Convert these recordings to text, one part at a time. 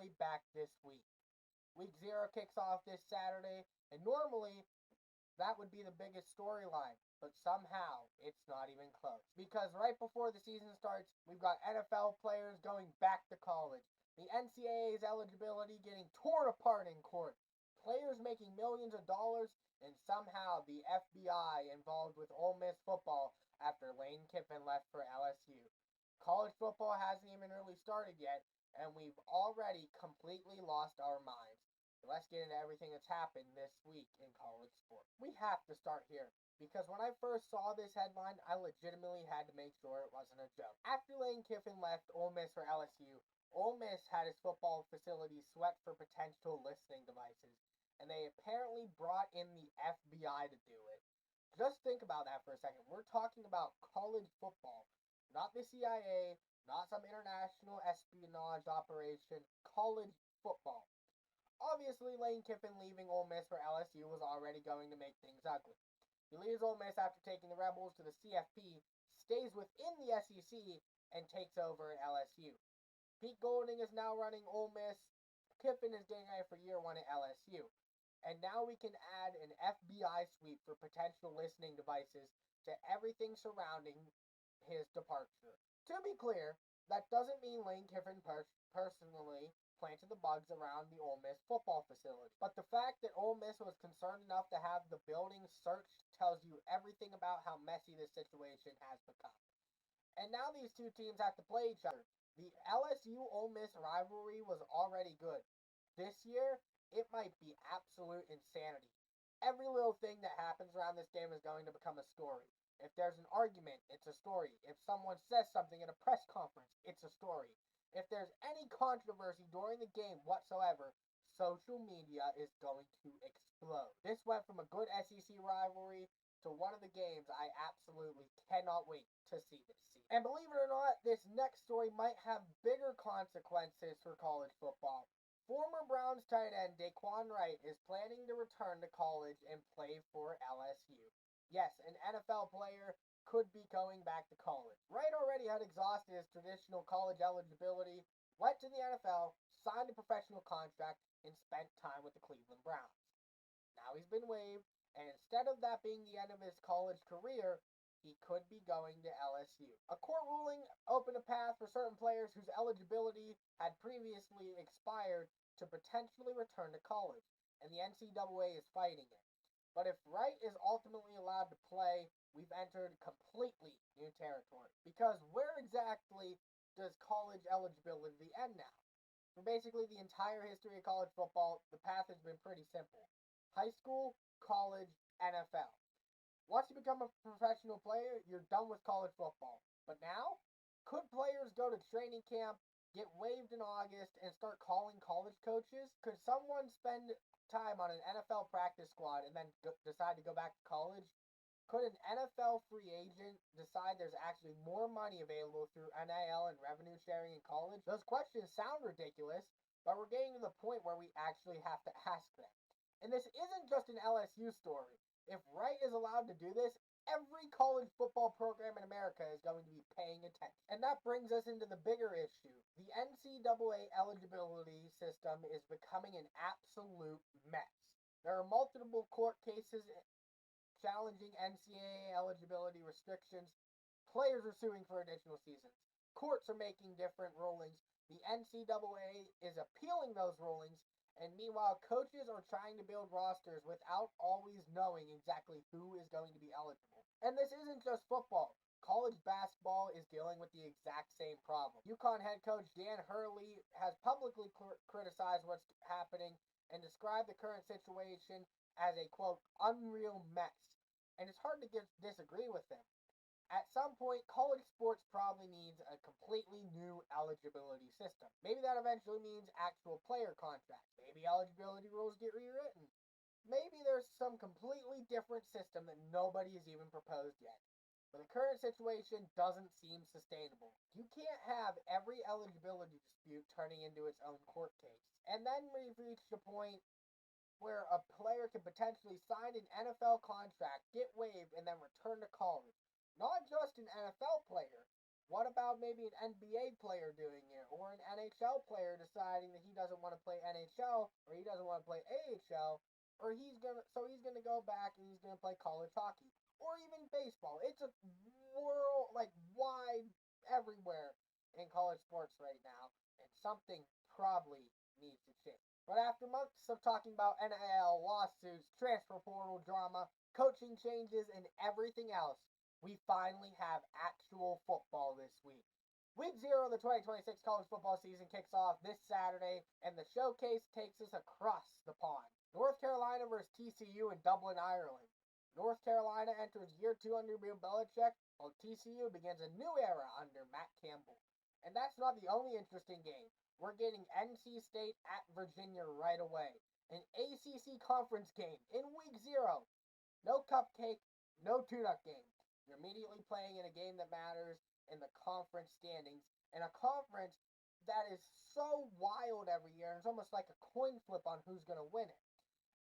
officially back this week. Week 0 kicks off this Saturday, and normally that would be the biggest storyline, but somehow it's not even close. Because right before the season starts, we've got NFL players going back to college, the NCAA's eligibility getting torn apart in court, players making millions of dollars, and somehow the FBI involved with Ole Miss football after Lane Kiffin left for LSU. College football hasn't even really started yet, and we've already completely lost our minds. Let's get into everything that's happened this week in college sports. We have to start here, because when I first saw this headline, I legitimately had to make sure it wasn't a joke. After Lane Kiffin left Ole Miss for LSU, Ole Miss had his football facilities swept for potential listening devices, and they apparently brought in the FBI to do it. Just think about that for a second. We're talking about college football, not the CIA, not some international espionage operation, college football. Obviously, Lane Kiffin leaving Ole Miss for LSU was already going to make things ugly. He leaves Ole Miss after taking the Rebels to the CFP, stays within the SEC, and takes over at LSU. Pete Golding is now running Ole Miss. Kiffin is getting ready for year 1 at LSU. And now we can add an FBI sweep for potential listening devices to everything surrounding his departure. To be clear, that doesn't mean Lane Kiffin personally planted the bugs around the Ole Miss football facility. But the fact that Ole Miss was concerned enough to have the building searched tells you everything about how messy this situation has become. And now these two teams have to play each other. The LSU-Ole Miss rivalry was already good. This year, it might be absolute insanity. Every little thing that happens around this game is going to become a story. If there's an argument, it's a story. If someone says something in a press conference, it's a story. If there's any controversy during the game whatsoever, social media is going to explode. This went from a good SEC rivalry to one of the games I absolutely cannot wait to see this season. And believe it or not, this next story might have bigger consequences for college football. Former Browns tight end Dae'Quan Wright is planning to return to college and play for LSU. Yes, an NFL player could be going back to college. Wright already had exhausted his traditional college eligibility, went to the NFL, signed a professional contract, and spent time with the Cleveland Browns. Now he's been waived, and instead of that being the end of his college career, he could be going to LSU. A court ruling opened a path for certain players whose eligibility had previously expired to potentially return to college, and the NCAA is fighting it. But if Wright is ultimately allowed to play, we've entered completely new territory. Because where exactly does college eligibility end now? For basically the entire history of college football, the path has been pretty simple. High school, college, NFL. Once you become a professional player, you're done with college football. But now, could players go to training camp, get waived in August, and start calling college coaches? Could someone spend time on an NFL practice squad and then decide to go back to college? Could an NFL free agent decide there's actually more money available through NIL and revenue sharing in college? Those questions sound ridiculous, but we're getting to the point where we actually have to ask them. And this isn't just an LSU story. If Wright is allowed to do this, every college football program in America is going to be paying attention. And that brings us into the bigger issue. The NCAA eligibility system is becoming an absolute mess. There are multiple court cases challenging NCAA eligibility restrictions. Players are suing for additional seasons. Courts are making different rulings. The NCAA is appealing those rulings. And meanwhile, coaches are trying to build rosters without always knowing exactly who is going to be eligible. And this isn't just football. College basketball is dealing with the exact same problem. UConn head coach Dan Hurley has publicly criticized what's happening and described the current situation as a, quote, unreal mess. And it's hard to disagree with him. At some point, college sports probably needs a completely new eligibility system. Maybe that eventually means actual player contracts. Maybe eligibility rules get rewritten. Maybe there's some completely different system that nobody has even proposed yet. But the current situation doesn't seem sustainable. You can't have every eligibility dispute turning into its own court case. And then we've reached a point where a player can potentially sign an NFL contract, get waived, and then return to college. Not just an NFL player, What about maybe an NBA player doing it, or an NHL player deciding that he doesn't want to play NHL or he doesn't want to play AHL, or he's gonna go back and he's gonna play college hockey or even baseball. It's a world like wide everywhere in college sports right now, and something probably needs to change. But after months of talking about NIL lawsuits, transfer portal drama, coaching changes, and everything else, we finally have actual football this week. Week 0 of the 2026 college football season kicks off this Saturday, and the showcase takes us across the pond. North Carolina versus TCU in Dublin, Ireland. North Carolina enters year 2 under Bill Belichick, while TCU begins a new era under Matt Campbell. And that's not the only interesting game. We're getting NC State at Virginia right away. An ACC conference game in week 0. No cupcake, no tune-up game. You're immediately playing in a game that matters in the conference standings, in a conference that is so wild every year, and it's almost like a coin flip on who's going to win it.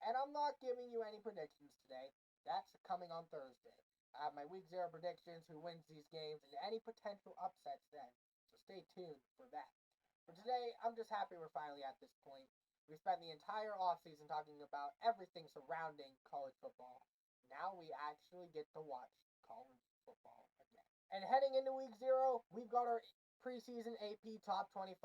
And I'm not giving you any predictions today. That's coming on Thursday. I have my week 0 predictions, who wins these games, and any potential upsets then. So stay tuned for that. For today, I'm just happy we're finally at this point. We spent the entire offseason talking about everything surrounding college football. Now we actually get to watch college football again. And heading into week 0, we've got our preseason AP top 25.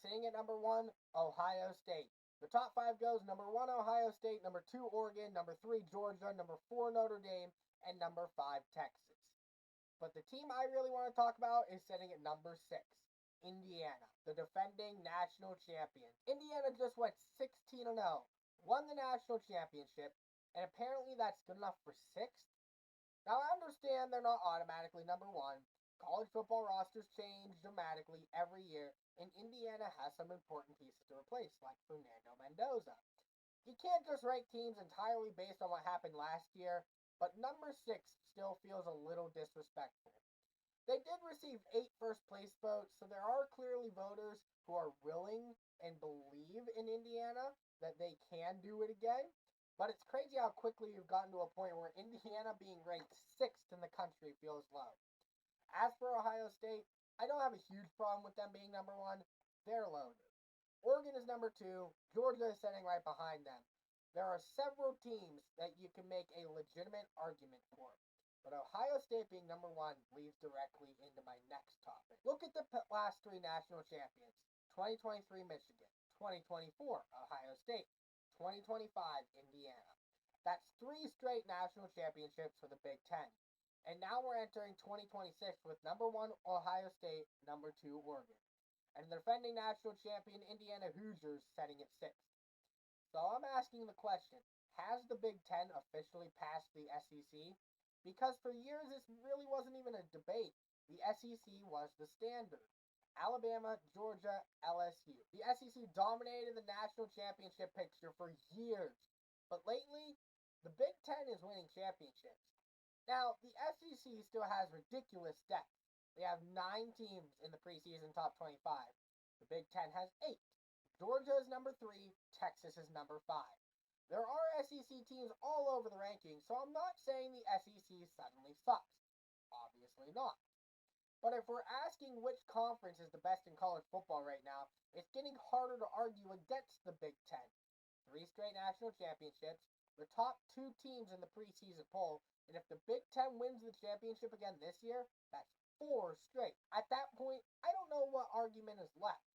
Sitting at number 1, Ohio State. The top 5 goes number 1, Ohio State, number 2, Oregon, number 3, Georgia, number 4, Notre Dame, and number 5, Texas. But the team I really want to talk about is sitting at number 6, Indiana, the defending national champions. Indiana just went 16-0, won the national championship, and apparently that's good enough for 6th. Now, I understand they're not automatically number 1. College football rosters change dramatically every year, and Indiana has some important pieces to replace, like Fernando Mendoza. You can't just rank teams entirely based on what happened last year, but number 6 still feels a little disrespectful. They did receive 8 first-place votes, so there are clearly voters who are willing and believe in Indiana that they can do it again. But it's crazy how quickly we've gotten to a point where Indiana being ranked 6th in the country feels low. As for Ohio State, I don't have a huge problem with them being number 1. They're loaded. Oregon is number 2. Georgia is sitting right behind them. There are several teams that you can make a legitimate argument for. But Ohio State being number 1 leads directly into my next topic. Look at the last 3 national champions. 2023 Michigan, 2024 Ohio State, 2025 Indiana. That's 3 straight national championships for the Big Ten. And now we're entering 2026 with number 1 Ohio State, number 2 Oregon. And the defending national champion Indiana Hoosiers setting at 6th. So I'm asking the question, has the Big Ten officially passed the SEC? Because for years this really wasn't even a debate. The SEC was the standard. Alabama, Georgia, LSU. The SEC dominated the national championship picture for years. But lately, the Big Ten is winning championships. Now, the SEC still has ridiculous depth. They have 9 teams in the preseason top 25. The Big Ten has 8. Georgia is number 3. Texas is number 5. There are SEC teams all over the rankings, so I'm not saying the SEC suddenly sucks. Obviously not. But if we're asking which conference is the best in college football right now, it's getting harder to argue against the Big Ten. 3 straight national championships, the top 2 teams in the preseason poll, and if the Big Ten wins the championship again this year, that's 4 straight. At that point, I don't know what argument is left.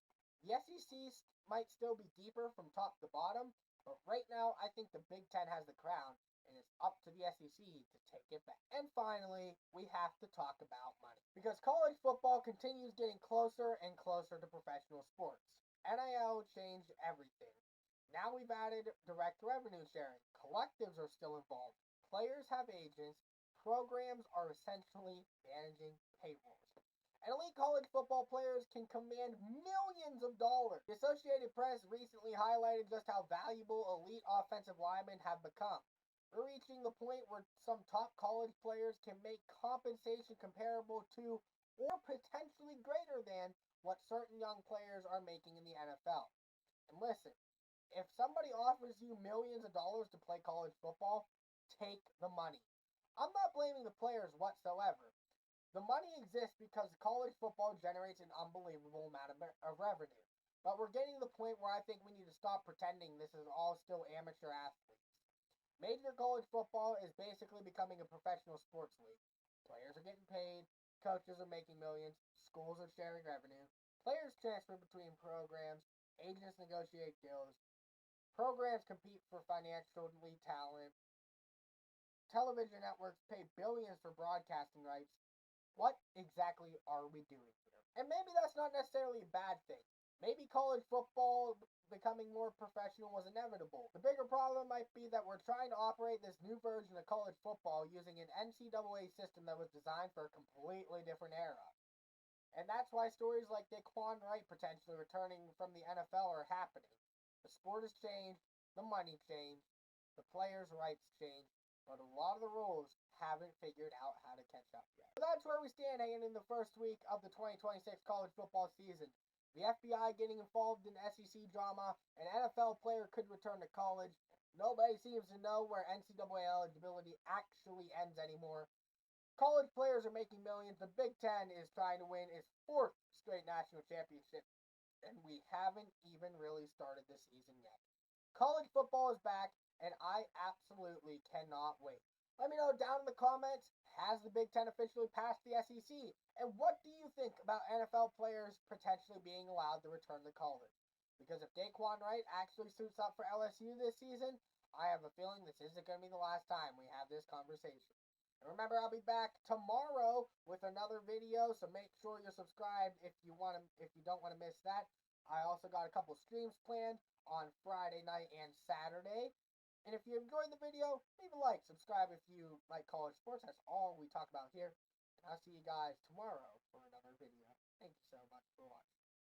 The SEC might still be deeper from top to bottom, but right now, I think the Big Ten has the crown, and it's up to the SEC to take it back. And finally, we have to talk about money. Because college football continues getting closer and closer to professional sports. NIL changed everything. Now we've added direct revenue sharing. Collectives are still involved. Players have agents. Programs are essentially managing payrolls. And elite college football players can command millions of dollars. The Associated Press recently highlighted just how valuable elite offensive linemen have become. We're reaching the point where some top college players can make compensation comparable to or potentially greater than what certain young players are making in the NFL. And listen, if somebody offers you millions of dollars to play college football, take the money. I'm not blaming the players whatsoever. The money exists because college football generates an unbelievable amount of revenue. But we're getting to the point where I think we need to stop pretending this is all still amateur athletes. Major college football is basically becoming a professional sports league. Players are getting paid, coaches are making millions, schools are sharing revenue, players transfer between programs, agents negotiate deals, programs compete for financially talent, television networks pay billions for broadcasting rights. What exactly are we doing here? And maybe that's not necessarily a bad thing. Maybe college football becoming more professional was inevitable. The bigger problem might be that we're trying to operate this new version of college football using an NCAA system that was designed for a completely different era. And that's why stories like Dae'Quan Wright potentially returning from the NFL are happening. The sport has changed, the money changed, the players' rights changed, but a lot of the rules haven't figured out how to catch up yet. So that's where we stand hanging in the first week of the 2026 college football season. The FBI getting involved in SEC drama, an NFL player could return to college. Nobody seems to know where NCAA eligibility actually ends anymore. College players are making millions. The Big Ten is trying to win its fourth straight national championship, and we haven't even really started the season yet. College football is back, and I absolutely cannot wait. Let me know down in the comments, has the Big Ten officially passed the SEC? And what do you think about NFL players potentially being allowed to return to college? Because if Dae'Quan Wright actually suits up for LSU this season, I have a feeling this isn't going to be the last time we have this conversation. And remember, I'll be back tomorrow with another video, so make sure you're subscribed if you don't want to miss that. I also got a couple streams planned on Friday night and Saturday. And if you enjoyed the video, leave a like, subscribe if you like college sports. That's all we talk about here. And I'll see you guys tomorrow for another video. Thank you so much for watching.